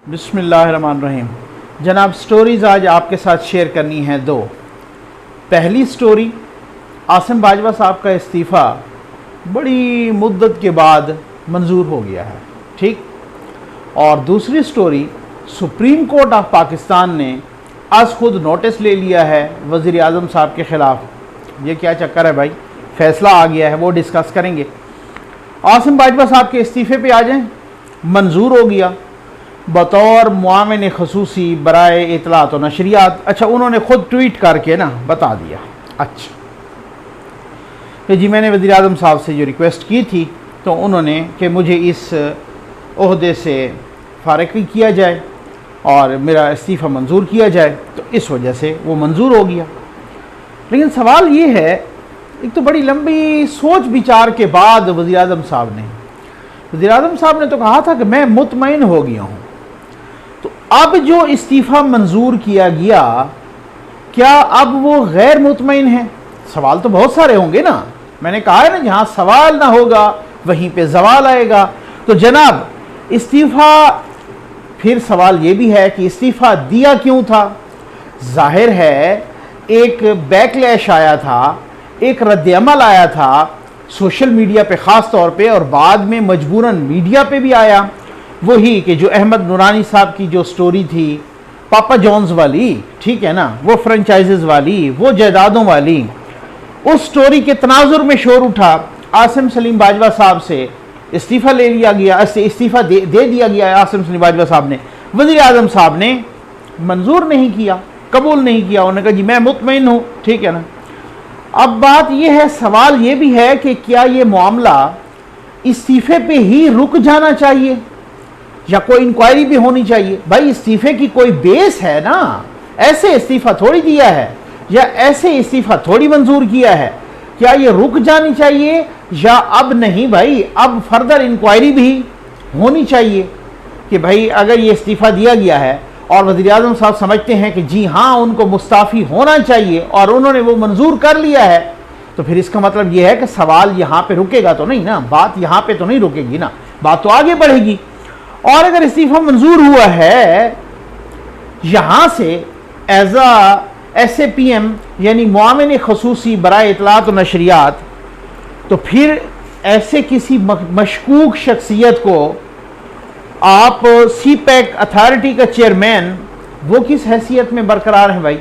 बिस्मिल्लाहिर्रहमानिर्रहीम। जनाब, स्टोरीज़ आज आपके साथ शेयर करनी है दो। पहली स्टोरी, आसिम बाजवा साहब का इस्तीफ़ा बड़ी मुद्दत के बाद मंजूर हो गया है, ठीक। और दूसरी story, supreme court of Pakistan ने आज खुद नोटिस ले लिया है वज़ीर आज़म साहब के ख़िलाफ़। ये क्या चक्कर है भाई, फ़ैसला आ गया है, वो डिस्कस करेंगे। आसिम बाजवा साहब के इस्तीफ़े पे आ जाएँ, मंजूर हो गया बतौर मुआविन ख़ुसूसी बराए इत्तलात व नशरियात। अच्छा, उन्होंने ख़ुद ट्वीट करके ना बता दिया। अच्छा कि जी मैंने वज़ीर आज़म साहब से जो रिक्वेस्ट की थी तो उन्होंने कि मुझे इस ओहदे से फ़ारिग किया जाए और मेरा इस्तीफ़ा मंजूर किया जाए, तो इस वजह से वो मंजूर हो गया। लेकिन सवाल ये है, एक तो बड़ी लंबी सोच विचार के बाद वज़ीर आज़म साहब ने तो कहा था कि मैं मुतमईन हो गया हूँ। तो अब जो इस्तीफ़ा मंजूर किया गया, क्या अब वो गैर मुतमईन है? सवाल तो बहुत सारे होंगे ना। मैंने कहा है ना, जहाँ सवाल ना होगा वहीं पे जवाल आएगा। तो जनाब, इस्तीफ़ा, फिर सवाल ये भी है कि इस्तीफ़ा दिया क्यों था? जाहिर है एक बैकलैश आया था, एक रद्द-ए-अमल आया था सोशल मीडिया पे ख़ास तौर पे, और बाद में मजबूरन मीडिया पे भी आया। वही कि जो अहमद नूरानी साहब की जो स्टोरी थी पापा जॉन्स वाली, ठीक है ना, वो फ्रेंचाइजेस वाली, वो जायदादों वाली, उस स्टोरी के तनाजुर में शोर उठा। आसिम सलीम बाजवा साहब से इस्तीफ़ा ले लिया गया, इस्तीफ़ा दे दिया गया आसिम सलीम बाजवा साहब ने। वज़ीर आज़म साहब ने मंजूर नहीं किया, कबूल नहीं किया। उन्होंने कहा जी मैं मुतमईन हूँ, ठीक है ना। अब बात यह है, सवाल ये भी है कि क्या ये मामला इस्तीफ़े पे ही रुक जाना चाहिए या कोई इंक्वायरी भी होनी चाहिए? भाई, इस्तीफ़े की कोई बेस है ना, ऐसे इस्तीफ़ा थोड़ी दिया है या ऐसे इस्तीफ़ा थोड़ी मंजूर किया है। क्या ये रुक जानी चाहिए या अब नहीं भाई, अब फर्दर इंक्वायरी भी होनी चाहिए कि भाई अगर ये इस्तीफ़ा दिया गया है और वज़ीर आज़म साहब समझते हैं कि जी हाँ उनको मुस्ताफ़ी होना चाहिए और उन्होंने वो मंजूर कर लिया है, तो फिर इसका मतलब ये है कि सवाल यहाँ पे रुकेगा तो नहीं ना, बात यहाँ पे तो नहीं रुकेगी ना, बात तो आगे बढ़ेगी। और अगर इस्तीफ़ा मंजूर हुआ है यहाँ से एज SAPM यानी मुआविन ख़ुसूसी बराए इत्तलात व नशरियात, तो फिर ऐसे किसी मशकूक शख्सियत को आप CPEC अथॉरिटी का चेयरमैन, वो किस हैसियत में बरकरार है भाई?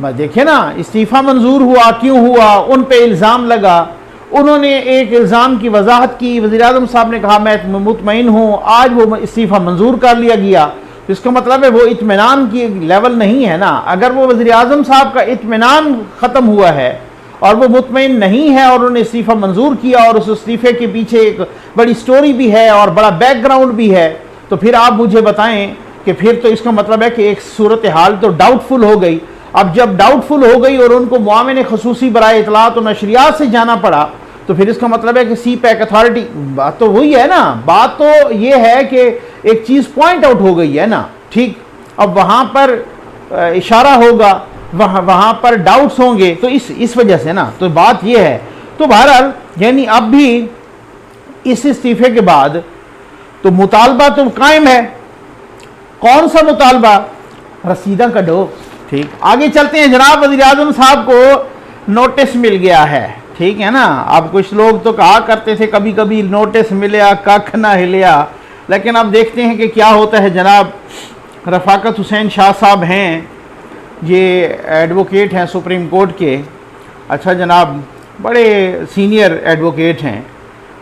मैं देखे ना, इस्तीफ़ा मंजूर हुआ, क्यों हुआ, उन पे इल्ज़ाम लगा, उन्होंने एक इल्ज़ाम की वजाहत की, वज़ीर आज़म साहब ने कहा मैं मुतमईन हूँ, आज वो इस्तीफ़ा मंजूर कर लिया गया। तो इसका मतलब है वो इत्मीनान की लेवल नहीं है ना। अगर वो वज़ीर आज़म साहब का इत्मीनान ख़त्म हुआ है और वो मुतमईन नहीं है और उन्होंने इस्तीफ़ा मंजूर किया और उस इस्तीफ़े के पीछे एक बड़ी स्टोरी भी है और बड़ा बैकग्राउंड भी है, तो फिर आप मुझे बताएं कि फिर तो इसका मतलब है कि एक सूरत हाल तो डाउटफुल हो गई। अब जब डाउटफुल हो गई और उनको मुआविन ख़ुसूसी बराए इत्तलात व नशरियात से जाना पड़ा, तो फिर इसका मतलब है कि CPEC अथॉरिटी, बात तो वही है ना, बात तो ये है कि एक चीज़ पॉइंट आउट हो गई है ना, ठीक। अब वहाँ पर इशारा होगा, वहाँ पर डाउट्स होंगे, तो इस वजह से ना, तो बात ये है। तो बहरहाल यानी अब भी इस इस्तीफ़े के बाद तो मुतालबा तो कायम है। कौन सा मुतालबा? रसीदा कढ़ो, ठीक। आगे चलते हैं जनाब। वज़ीर आज़म साहब को नोटिस मिल गया है, ठीक है ना। अब कुछ लोग तो कहा करते थे कभी कभी नोटिस मिलया कख ना हिलिया, लेकिन अब देखते हैं कि क्या होता है। जनाब रफ़ाकत हुसैन शाह साहब हैं, ये एडवोकेट हैं सुप्रीम कोर्ट के। अच्छा जनाब, बड़े सीनियर एडवोकेट हैं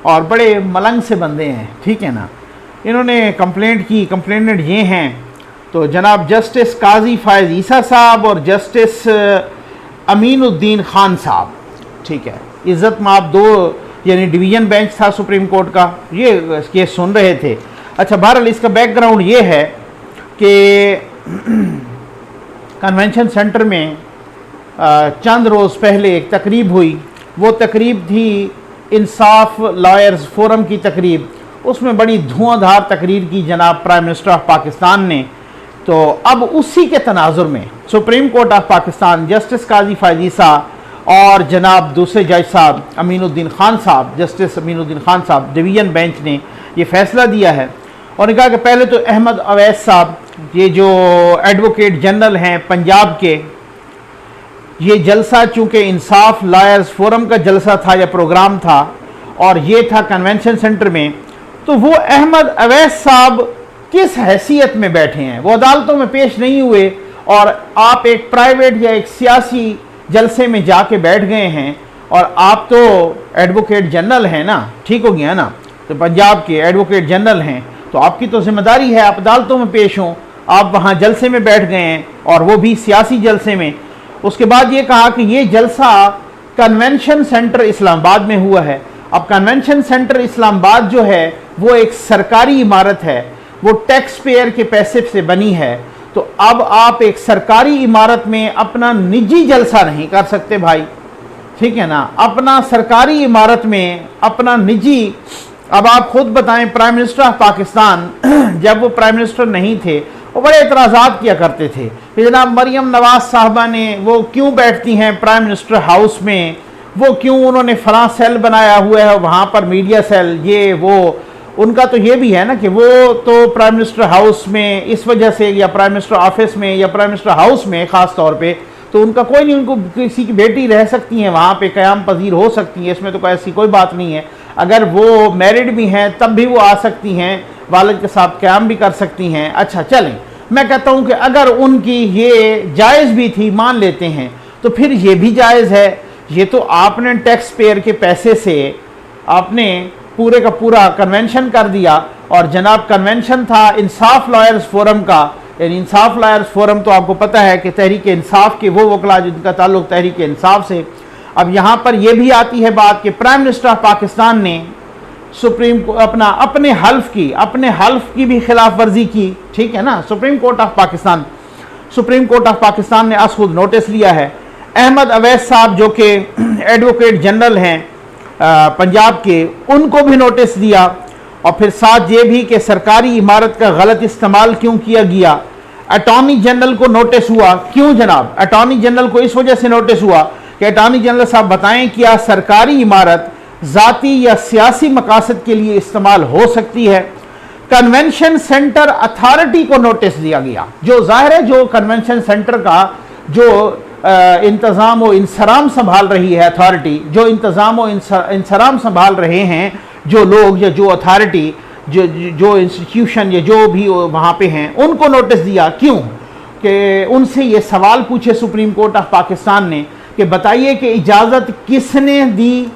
और बड़े मलंग से बंदे हैं, ठीक है ना। इन्होंने कंप्लेंट की, कंप्लेनेंट ये हैं तो जनाब जस्टिस काजी फ़ायज़ ईसा साहब और जस्टिस अमीनुद्दीन ख़ान साहब, ठीक है। इज़्ज़त माब दो यानी डिवीज़न बेंच था सुप्रीम कोर्ट का, ये केस सुन रहे थे। अच्छा, बहरहाल इसका बैकग्राउंड ये है कि कन्वेंशन सेंटर में चंद रोज़ पहले एक तकरीब हुई। वो तकरीब थी इंसाफ लॉयर्स फोरम की तकरीब। उसमें बड़ी धुआंधार तकरीर की जनाब प्राइम मिनिस्टर ऑफ पाकिस्तान ने। तो अब उसी के तनाजुर में supreme court of Pakistan justice Qazi Faez Isa और जनाब दूसरे जज साहब अमीनुद्दीन ख़ान साहब, जस्टिस अमीनुद्दीन ख़ान साहब, डिवीज़न बेंच ने ये फ़ैसला दिया है। उन्होंने कहा कि पहले तो अहमद अवैस साहब, ये जो एडवोकेट जनरल हैं पंजाब के, ये जलसा चूंकि इंसाफ लॉयर्स फोरम का जलसा था या प्रोग्राम था और ये था कन्वेंशन सेंटर में, तो वो अहमद अवैस साहब किस हैसियत में बैठे हैं? वो अदालतों में पेश नहीं हुए और आप एक प्राइवेट या एक सियासी जलसे में जाके बैठ गए हैं, और आप तो एडवोकेट जनरल हैं ना, ठीक हो गया ना, तो पंजाब के एडवोकेट जनरल हैं, तो आपकी तो जिम्मेदारी है आप अदालतों में पेश हों। आप वहाँ जलसे में बैठ गए हैं और वो भी सियासी जलसे में। उसके बाद ये कहा कि ये जलसा कन्वेंशन सेंटर इस्लामाबाद में हुआ है। अब कन्वेंशन सेंटर इस्लामाबाद जो है वो एक सरकारी इमारत है, वो टैक्स पेयर के पैसे से बनी है, तो अब आप एक सरकारी इमारत में अपना निजी जलसा नहीं कर सकते भाई, ठीक है ना, अपना सरकारी इमारत में अपना निजी। अब आप खुद बताएं, प्राइम मिनिस्टर ऑफ पाकिस्तान जब वो प्राइम मिनिस्टर नहीं थे वो बड़े एतराज़ात किया करते थे कि जनाब मरियम नवाज साहबा ने वो क्यों बैठती हैं प्राइम मिनिस्टर हाउस में, वो क्यों उन्होंने फलां सेल बनाया हुआ है वहाँ पर मीडिया सेल, ये वो। उनका तो ये भी है ना कि वो तो प्राइम मिनिस्टर हाउस में इस वजह से, या प्राइम मिनिस्टर ऑफिस में या प्राइम मिनिस्टर हाउस में ख़ास तौर पे, तो उनका कोई नहीं, उनको किसी की बेटी रह सकती हैं वहाँ पे, क़याम पजीर हो सकती है, इसमें तो ऐसी कोई बात नहीं है। अगर वो मैरिड भी हैं तब भी वो आ सकती हैं, वालिद के साथ क़याम भी कर सकती हैं। अच्छा चलें, मैं कहता हूँ कि अगर उनकी ये जायज़ भी थी, मान लेते हैं, तो फिर ये भी जायज़ है। ये तो आपने टैक्स पेयर के पैसे से आपने पूरे का पूरा कन्वेंशन कर दिया, और जनाब कन्वेंशन था इंसाफ लॉयर्स फोरम का। यानी इंसाफ लॉयर्स फोरम तो आपको पता है कि तहरीक इंसाफ के वो वकला जिनका ताल्लुक तहरीक इंसाफ से। अब यहाँ पर यह भी आती है बात कि प्राइम मिनिस्टर ऑफ पाकिस्तान ने सुप्रीम को अपने हल्फ की भी खिलाफ वर्जी की, ठीक है ना। सुप्रीम कोर्ट ऑफ पाकिस्तान ने आज खुद नोटिस लिया है। अहमद अवैस साहब जो कि एडवोकेट जनरल हैं पंजाब के, उनको भी नोटिस दिया, और फिर साथ ये भी कि सरकारी इमारत का गलत इस्तेमाल क्यों किया गया। अटॉर्नी जनरल को नोटिस हुआ, क्यों जनाब? अटॉर्नी जनरल को इस वजह से नोटिस हुआ कि अटॉर्नी जनरल साहब बताएं क्या सरकारी इमारत ज़ाती या सियासी मकासद के लिए इस्तेमाल हो सकती है। कन्वेंशन सेंटर अथॉरिटी को नोटिस दिया गया, जो जाहिर है जो कन्वेंशन सेंटर का जो इंतज़ाम व इंसराम संभाल रही है अथॉरिटी, जो इंतज़ाम व इंसराम संभाल रहे हैं जो लोग या जो अथॉरिटी, जो इंस्टीट्यूशन या जो भी वहाँ पे हैं, उनको नोटिस दिया। क्यों? कि उनसे ये सवाल पूछे सुप्रीम कोर्ट ऑफ पाकिस्तान ने कि बताइए कि इजाज़त किसने दी,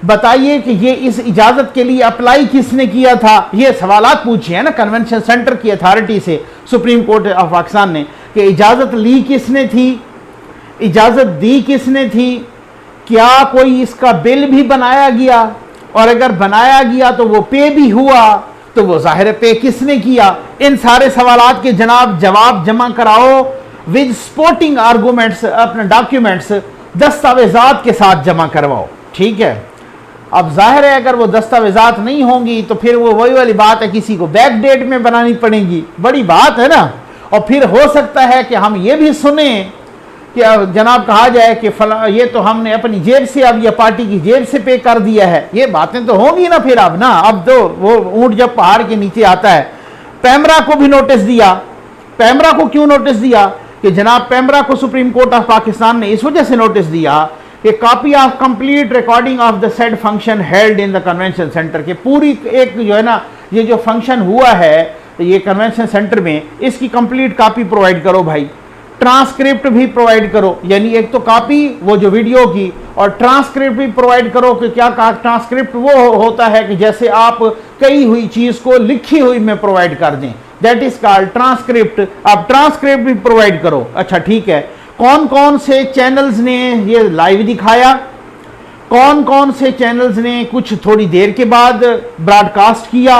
बताइए कि ये इस इजाज़त के लिए अप्लाई किसने किया था। ये सवालात पूछे हैं ना कन्वेंशन सेंटर की अथॉरिटी से सुप्रीम कोर्ट ऑफ पाकिस्तान ने कि इजाज़त ली किसने थी, इजाज़त दी किसने थी, क्या कोई इसका बिल भी बनाया गया, और अगर बनाया गया तो वो पे भी हुआ, तो वो जाहिर पे किसने किया। इन सारे सवालात के जनाब जवाब जमा कराओ विद सपोर्टिंग आर्गूमेंट्स, अपने डॉक्यूमेंट्स दस्तावेजात के साथ जमा करवाओ, ठीक है। अब जाहिर है अगर वो दस्तावेजात नहीं होंगी तो फिर वो वही वाली बात है, किसी को बैक डेट में बनानी पड़ेंगी, बड़ी बात है ना। और फिर हो सकता है कि हम ये भी सुने कि जनाब कहा जाए कि फला ये तो हमने अपनी जेब से, अब ये पार्टी की जेब से पे कर दिया है। ये बातें तो होंगी ना फिर अब ना, अब तो वो ऊंट जब पहाड़ के नीचे आता है। पैमरा को भी नोटिस दिया। पैमरा को क्यों नोटिस दिया? कि जनाब पैमरा को सुप्रीम कोर्ट ऑफ पाकिस्तान ने इस वजह से नोटिस दिया कि copy of complete recording of the said function held in the convention centre के पूरी एक जो है ना ये जो फंक्शन हुआ है ये कन्वेंशन सेंटर में, इसकी कंप्लीट कॉपी प्रोवाइड करो भाई, ट्रांसक्रिप्ट भी प्रोवाइड करो। यानी एक तो कॉपी वो जो वीडियो की, और ट्रांसक्रिप्ट भी प्रोवाइड करो। कि क्या कहा ट्रांसक्रिप्ट वो होता है कि जैसे आप कही हुई चीज को लिखी हुई में प्रोवाइड कर दें, दैट इज कॉल्ड ट्रांसक्रिप्ट। आप ट्रांसक्रिप्ट भी प्रोवाइड करो। अच्छा ठीक है, कौन कौन से चैनल्स ने ये लाइव दिखाया, कौन कौन से चैनल्स ने कुछ थोड़ी देर के बाद ब्रॉडकास्ट किया,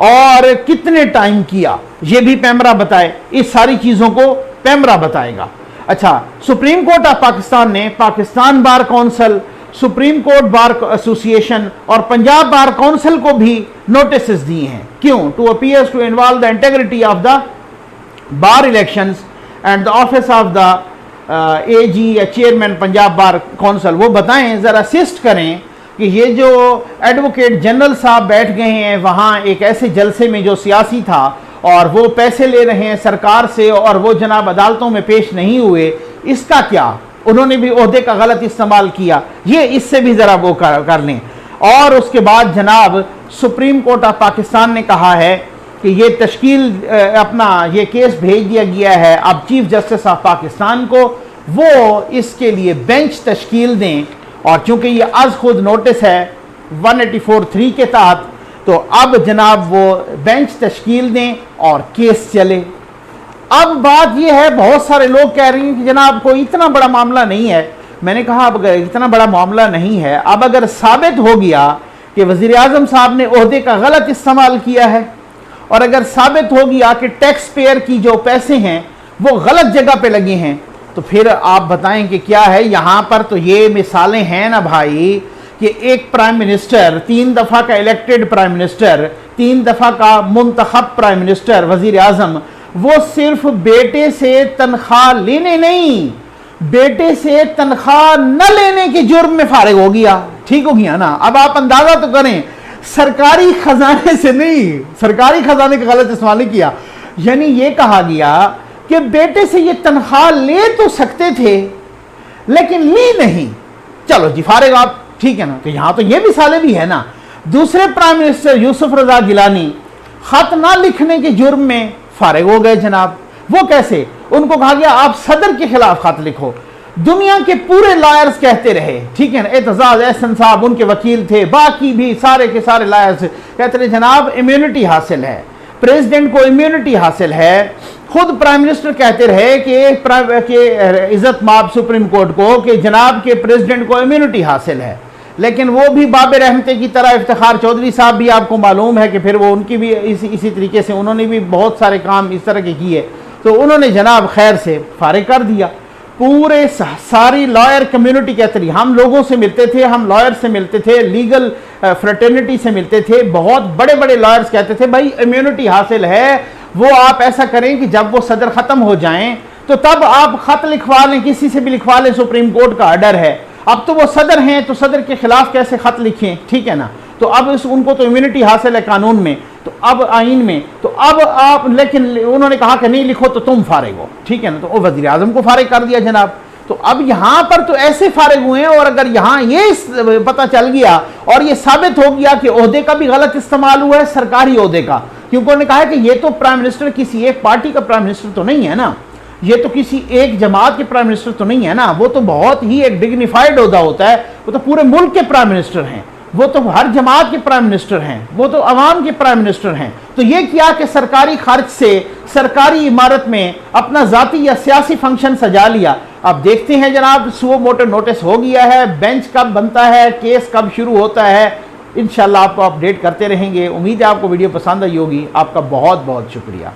और कितने टाइम किया, ये भी पैमरा बताए। इस सारी चीजों को पैमरा बताएगा। अच्छा, सुप्रीम कोर्ट ऑफ पाकिस्तान ने Pakistan bar council, supreme court bar association और पंजाब बार काउंसिल को भी नोटिस दिए हैं। क्यों? To appears to involve the integrity of the bar elections and the office of the AG या चेयरमैन पंजाब बार काउंसिल, वो बताएं, जरा असिस्ट करें कि ये जो एडवोकेट जनरल साहब बैठ गए हैं वहाँ एक ऐसे जलसे में जो सियासी था और वो पैसे ले रहे हैं सरकार से और वो जनाब अदालतों में पेश नहीं हुए, इसका क्या? उन्होंने भी ओहदे का गलत इस्तेमाल किया, ये इससे भी ज़रा वो कर लें। और उसके बाद जनाब सुप्रीम कोर्ट ऑफ पाकिस्तान ने कहा है कि ये तश्कील अपना ये केस भेज दिया गया है अब चीफ जस्टिस ऑफ पाकिस्तान को, वो इसके लिए बेंच तश्कील दें। और चूंकि ये आज खुद नोटिस है 184(3) के तहत, तो अब जनाब वो बेंच तश्कील दें और केस चले। अब बात ये है, बहुत सारे लोग कह रहे हैं कि जनाब कोई इतना बड़ा मामला नहीं है। मैंने कहा अब अगर इतना बड़ा मामला नहीं है, अब अगर साबित हो गया कि वज़ीर आज़म साहब ने ओहदे का गलत इस्तेमाल किया है और अगर साबित हो गया कि टैक्स पेयर की जो पैसे हैं वो गलत जगह पे लगे हैं, तो फिर आप बताएं कि क्या है। यहाँ पर तो ये मिसालें हैं ना भाई कि एक प्राइम मिनिस्टर, 3 दफ़ा का इलेक्टेड प्राइम मिनिस्टर, 3 दफ़ा का मुंतखब प्राइम मिनिस्टर वज़ीर आज़म, वो सिर्फ बेटे से तनख्वाह लेने नहीं, बेटे से तनख्वाह न लेने के जुर्म में फारिग हो गया। ठीक हो गया ना? अब आप अंदाजा तो करें, सरकारी खजाने से नहीं, सरकारी खजाने का गलत इस्तेमाल नहीं किया, यानी ये कहा गया कि बेटे से ये तनख्वाह ले तो सकते थे लेकिन ली नहीं, चलो जी फारिग आप, ठीक है ना? तो यहां तो ये मिसालें भी है ना। दूसरे प्राइम मिनिस्टर यूसुफ रजा गिलानी खत ना लिखने के जुर्म में फारिग हो गए जनाब। वो कैसे? उनको कहा गया आप सदर के खिलाफ खत लिखो। दुनिया के पूरे लॉयर्स कहते रहे, ठीक है ना, एतजाज एहसन साहब उनके वकील थे, बाकी भी सारे के सारे लॉयर्स कहते रहे जनाब इम्यूनिटी हासिल है, प्रेसिडेंट को इम्यूनिटी हासिल है। खुद प्राइम मिनिस्टर कहते रहे कि इज्जत माब सुप्रीम कोर्ट को कि जनाब के प्रेसिडेंट को इम्यूनिटी हासिल है, लेकिन वो भी बाबर रहमते की तरह इफ्तिखार चौधरी साहब भी आपको मालूम है कि फिर वो उनकी भी इसी तरीके से उन्होंने भी बहुत सारे काम इस तरह के किए, तो उन्होंने जनाब खैर से फारिग कर दिया। पूरे सारी लॉयर कम्युनिटी कहते रही, हम लोगों से मिलते थे, हम लॉयर से मिलते थे, लीगल फ्रेटर्निटी से मिलते थे, बहुत बड़े बड़े लॉयर्स कहते थे भाई इम्यूनिटी हासिल है, वो आप ऐसा करें कि जब वो सदर ख़त्म हो जाएं तो तब आप ख़त लिखवा लें, किसी से भी लिखवा लें, सुप्रीम कोर्ट का ऑर्डर है। अब तो वो सदर हैं तो सदर के खिलाफ कैसे ख़त लिखें, ठीक है ना? तो अब उनको तो इम्यूनिटी हासिल है कानून में, तो अब आइन में, तो अब आप, लेकिन उन्होंने कहा कि नहीं लिखो तो तुम फारिग हो, ठीक है ना? तो वो वज़ीर आज़म को फारिग कर दिया जनाब। तो अब यहां पर तो ऐसे फारिग हुए हैं, और अगर यहां ये पता चल गया और ये साबित हो गया कि ओहदे का भी गलत इस्तेमाल हुआ है, सरकारी ओहदे का, क्योंकि उन्होंने कहा है कि ये तो प्राइम मिनिस्टर किसी एक पार्टी का प्राइम मिनिस्टर तो नहीं है ना, ये तो किसी एक जमात के प्राइम मिनिस्टर तो नहीं है ना, वो तो बहुत ही एक डिग्निफाइड ओहदा होता है, वो तो पूरे मुल्क के प्राइम मिनिस्टर हैं, वो तो हर जमात के प्राइम मिनिस्टर हैं, वो तो अवाम के प्राइम मिनिस्टर हैं। तो ये किया कि सरकारी खर्च से सरकारी इमारत में अपना जाती या सियासी फंक्शन सजा लिया। अब देखते हैं जनाब, सुओ मोटो नोटिस हो गया है, बेंच कब बनता है, केस कब शुरू होता है, इंशाल्लाह आपको अपडेट करते रहेंगे। उम्मीद है आपको वीडियो पसंद आई होगी। आपका बहुत बहुत शुक्रिया।